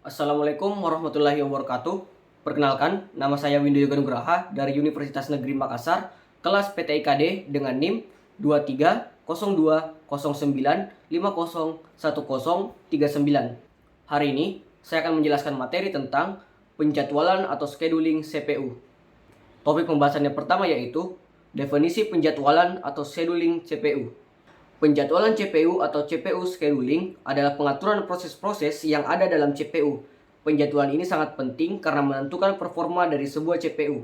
Assalamualaikum warahmatullahi wabarakatuh. Perkenalkan, nama saya Windu Yoga Nugraha dari Universitas Negeri Makassar, kelas PTIKD dengan NIM 230209501039. Hari ini, saya akan menjelaskan materi tentang penjadwalan atau scheduling CPU. Topik pembahasannya pertama yaitu definisi penjadwalan atau scheduling CPU. Penjadwalan CPU atau CPU scheduling adalah pengaturan proses-proses yang ada dalam CPU. Penjadwalan ini sangat penting karena menentukan performa dari sebuah CPU.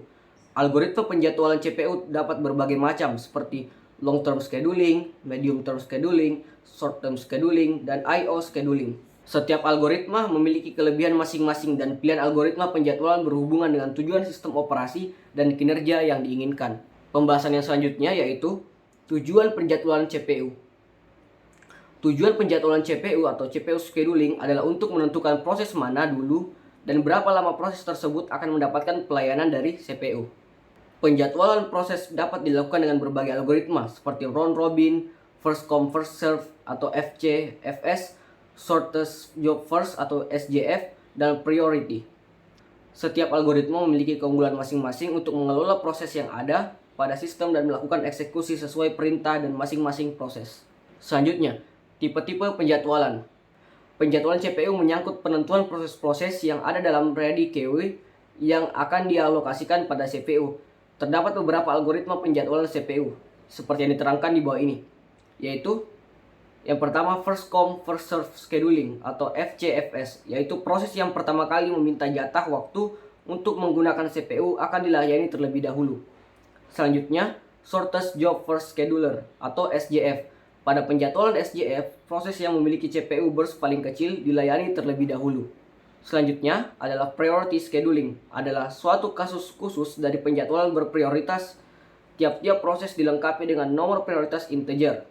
Algoritma penjadwalan CPU dapat berbagai macam seperti long term scheduling, medium term scheduling, short term scheduling, dan I/O scheduling. Setiap algoritma memiliki kelebihan masing-masing dan pilihan algoritma penjadwalan berhubungan dengan tujuan sistem operasi dan kinerja yang diinginkan. Pembahasan yang selanjutnya yaitu tujuan penjadwalan CPU. Tujuan penjadwalan CPU atau CPU scheduling adalah untuk menentukan proses mana dulu dan berapa lama proses tersebut akan mendapatkan pelayanan dari CPU. Penjadwalan proses dapat dilakukan dengan berbagai algoritma seperti round robin, first come first serve atau FCFS, shortest job first atau SJF, dan priority. Setiap algoritma memiliki keunggulan masing-masing untuk mengelola proses yang ada pada sistem dan melakukan eksekusi sesuai perintah dan masing-masing proses. Selanjutnya, tipe-tipe penjadwalan. Penjadwalan CPU menyangkut penentuan proses-proses yang ada dalam ready queue yang akan dialokasikan pada CPU. Terdapat beberapa algoritma penjadwalan CPU, seperti yang diterangkan di bawah ini, yaitu yang pertama first come first serve scheduling atau FCFS, yaitu proses yang pertama kali meminta jatah waktu untuk menggunakan CPU akan dilayani terlebih dahulu. Selanjutnya, shortest job first scheduler atau SJF. Pada penjadwalan SJF, proses yang memiliki CPU burst paling kecil dilayani terlebih dahulu. Selanjutnya adalah priority scheduling, adalah suatu kasus khusus dari penjadwalan berprioritas. Tiap-tiap proses dilengkapi dengan nomor prioritas integer.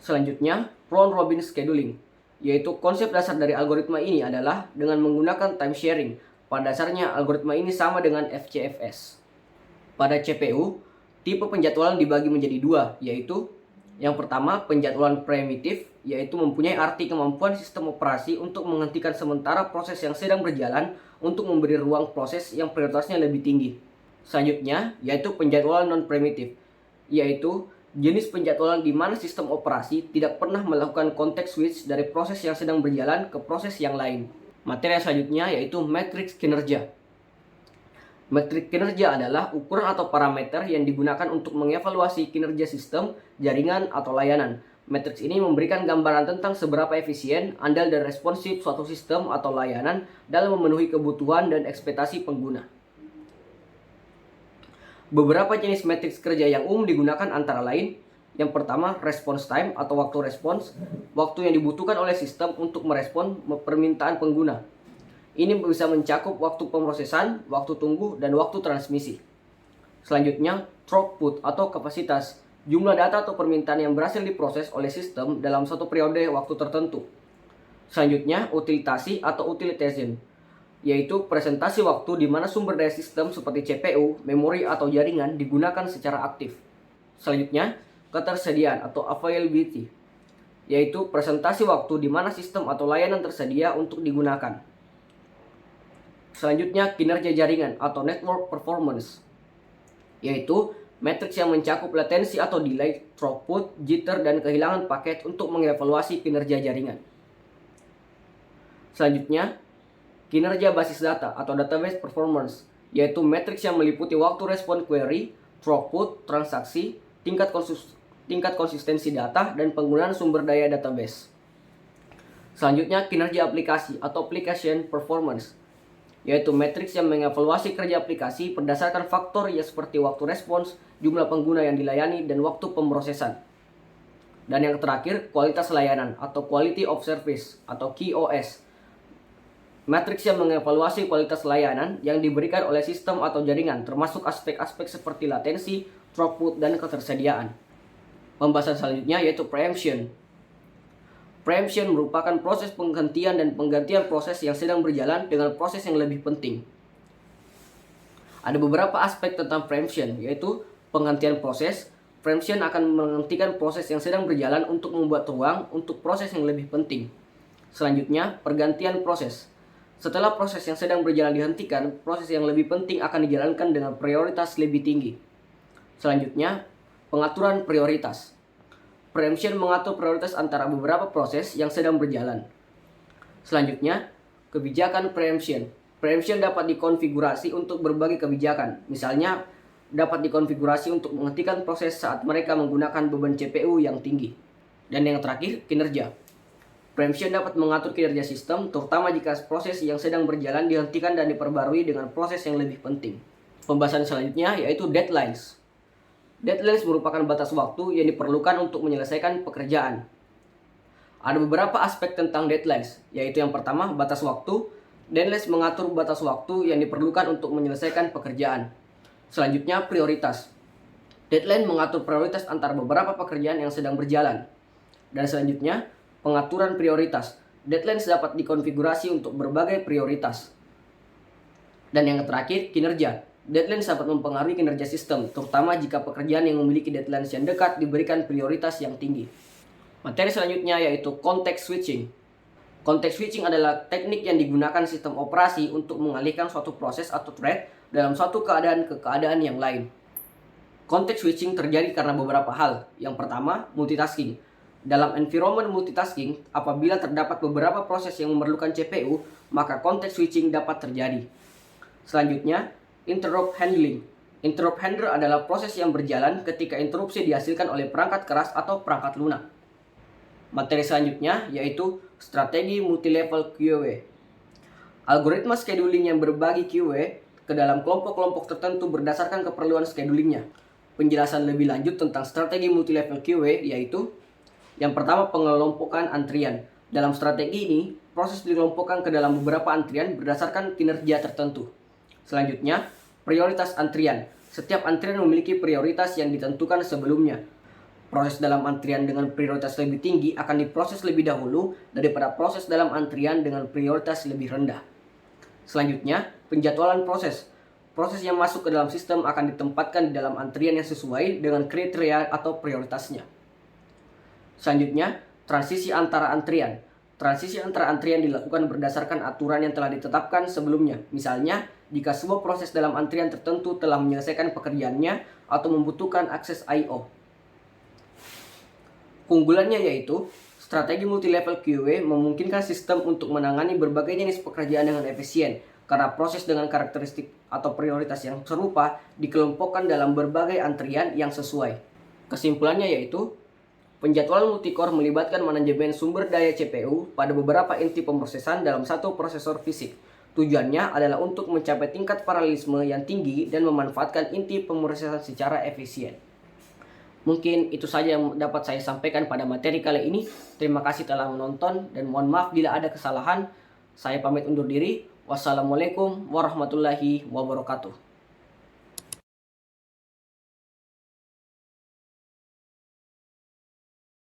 Selanjutnya, round robin scheduling, yaitu konsep dasar dari algoritma ini adalah dengan menggunakan time sharing. Pada dasarnya, algoritma ini sama dengan FCFS. Pada CPU, tipe penjadwalan dibagi menjadi dua, yaitu yang pertama, penjadwalan primitif, yaitu mempunyai arti kemampuan sistem operasi untuk menghentikan sementara proses yang sedang berjalan untuk memberi ruang proses yang prioritasnya lebih tinggi. Selanjutnya, yaitu penjadwalan non-primitif, yaitu jenis penjadwalan di mana sistem operasi tidak pernah melakukan context switch dari proses yang sedang berjalan ke proses yang lain. Materi selanjutnya yaitu matriks kinerja. Metrik kinerja adalah ukuran atau parameter yang digunakan untuk mengevaluasi kinerja sistem, jaringan, atau layanan. Matriks ini memberikan gambaran tentang seberapa efisien, andal, dan responsif suatu sistem atau layanan dalam memenuhi kebutuhan dan ekspektasi pengguna. Beberapa jenis matriks kerja yang umum digunakan antara lain, yang pertama, response time atau waktu respons, waktu yang dibutuhkan oleh sistem untuk merespon permintaan pengguna. Ini bisa mencakup waktu pemrosesan, waktu tunggu, dan waktu transmisi. Selanjutnya, throughput atau kapasitas, jumlah data atau permintaan yang berhasil diproses oleh sistem dalam satu periode waktu tertentu. Selanjutnya, utilitasi atau utilization, yaitu presentasi waktu di mana sumber daya sistem seperti CPU, memori, atau jaringan digunakan secara aktif. Selanjutnya, ketersediaan atau availability, yaitu presentasi waktu di mana sistem atau layanan tersedia untuk digunakan. Selanjutnya, kinerja jaringan atau network performance, yaitu matriks yang mencakup latensi atau delay, throughput, jitter, dan kehilangan paket untuk mengevaluasi kinerja jaringan. Selanjutnya, kinerja basis data atau database performance, yaitu matriks yang meliputi waktu respon query, throughput, transaksi, tingkat konsistensi data, dan penggunaan sumber daya database. Selanjutnya, kinerja aplikasi atau application performance, yaitu matriks yang mengevaluasi kerja aplikasi berdasarkan faktor ya seperti waktu respons, jumlah pengguna yang dilayani, dan waktu pemrosesan. Dan yang terakhir, kualitas layanan atau quality of service atau QoS. Matriks yang mengevaluasi kualitas layanan yang diberikan oleh sistem atau jaringan, termasuk aspek-aspek seperti latensi, throughput, dan ketersediaan. Pembahasan selanjutnya yaitu preemption. Preemption merupakan proses penghentian dan penggantian proses yang sedang berjalan dengan proses yang lebih penting. Ada beberapa aspek tentang preemption, yaitu penghentian proses. Preemption akan menghentikan proses yang sedang berjalan untuk membuat ruang untuk proses yang lebih penting. Selanjutnya, pergantian proses. Setelah proses yang sedang berjalan dihentikan, proses yang lebih penting akan dijalankan dengan prioritas lebih tinggi. Selanjutnya, pengaturan prioritas. Preemption mengatur prioritas antara beberapa proses yang sedang berjalan. Selanjutnya, kebijakan preemption. Preemption dapat dikonfigurasi untuk berbagai kebijakan. Misalnya, dapat dikonfigurasi untuk menghentikan proses saat mereka menggunakan beban CPU yang tinggi. Dan yang terakhir, kinerja. Preemption dapat mengatur kinerja sistem, terutama jika proses yang sedang berjalan dihentikan dan diperbarui dengan proses yang lebih penting. Pembahasan selanjutnya yaitu deadlines. Deadlines merupakan batas waktu yang diperlukan untuk menyelesaikan pekerjaan. Ada beberapa aspek tentang deadlines, yaitu yang pertama, batas waktu. Deadlines mengatur batas waktu yang diperlukan untuk menyelesaikan pekerjaan. Selanjutnya, prioritas. Deadline mengatur prioritas antara beberapa pekerjaan yang sedang berjalan. Dan selanjutnya, pengaturan prioritas. Deadlines dapat dikonfigurasi untuk berbagai prioritas. Dan yang terakhir, kinerja. Deadlines dapat mempengaruhi kinerja sistem, terutama jika pekerjaan yang memiliki deadlines yang dekat diberikan prioritas yang tinggi. Materi selanjutnya yaitu context switching. Context switching adalah teknik yang digunakan sistem operasi untuk mengalihkan suatu proses atau thread dalam suatu keadaan ke keadaan yang lain. Context switching terjadi karena beberapa hal. Yang pertama, multitasking. Dalam environment multitasking, apabila terdapat beberapa proses yang memerlukan CPU, maka context switching dapat terjadi. Selanjutnya, interrupt handling. Interrupt handler adalah proses yang berjalan ketika interupsi dihasilkan oleh perangkat keras atau perangkat lunak. Materi selanjutnya yaitu strategi multilevel QoE. Algoritma scheduling yang berbagi QoE ke dalam kelompok-kelompok tertentu berdasarkan keperluan schedulingnya. Penjelasan lebih lanjut tentang strategi multilevel QoE yaitu yang pertama, pengelompokan antrian. Dalam strategi ini, proses dikelompokkan ke dalam beberapa antrian berdasarkan kinerja tertentu. Selanjutnya, prioritas antrian. Setiap antrian memiliki prioritas yang ditentukan sebelumnya. Proses dalam antrian dengan prioritas lebih tinggi akan diproses lebih dahulu daripada proses dalam antrian dengan prioritas lebih rendah. Selanjutnya, penjadwalan proses. Proses yang masuk ke dalam sistem akan ditempatkan di dalam antrian yang sesuai dengan kriteria atau prioritasnya. Selanjutnya, transisi antara antrian. Transisi antara antrian dilakukan berdasarkan aturan yang telah ditetapkan sebelumnya. Misalnya, jika sebuah proses dalam antrian tertentu telah menyelesaikan pekerjaannya atau membutuhkan akses I/O. Keunggulannya yaitu, strategi multilevel QoE memungkinkan sistem untuk menangani berbagai jenis pekerjaan dengan efisien, karena proses dengan karakteristik atau prioritas yang serupa dikelompokkan dalam berbagai antrian yang sesuai. Kesimpulannya yaitu, penjadwalan multicore melibatkan manajemen sumber daya CPU pada beberapa inti pemrosesan dalam satu prosesor fisik. Tujuannya adalah untuk mencapai tingkat paralelisme yang tinggi dan memanfaatkan inti pemrosesan secara efisien. Mungkin itu saja yang dapat saya sampaikan pada materi kali ini. Terima kasih telah menonton dan mohon maaf bila ada kesalahan. Saya pamit undur diri. Wassalamualaikum warahmatullahi wabarakatuh.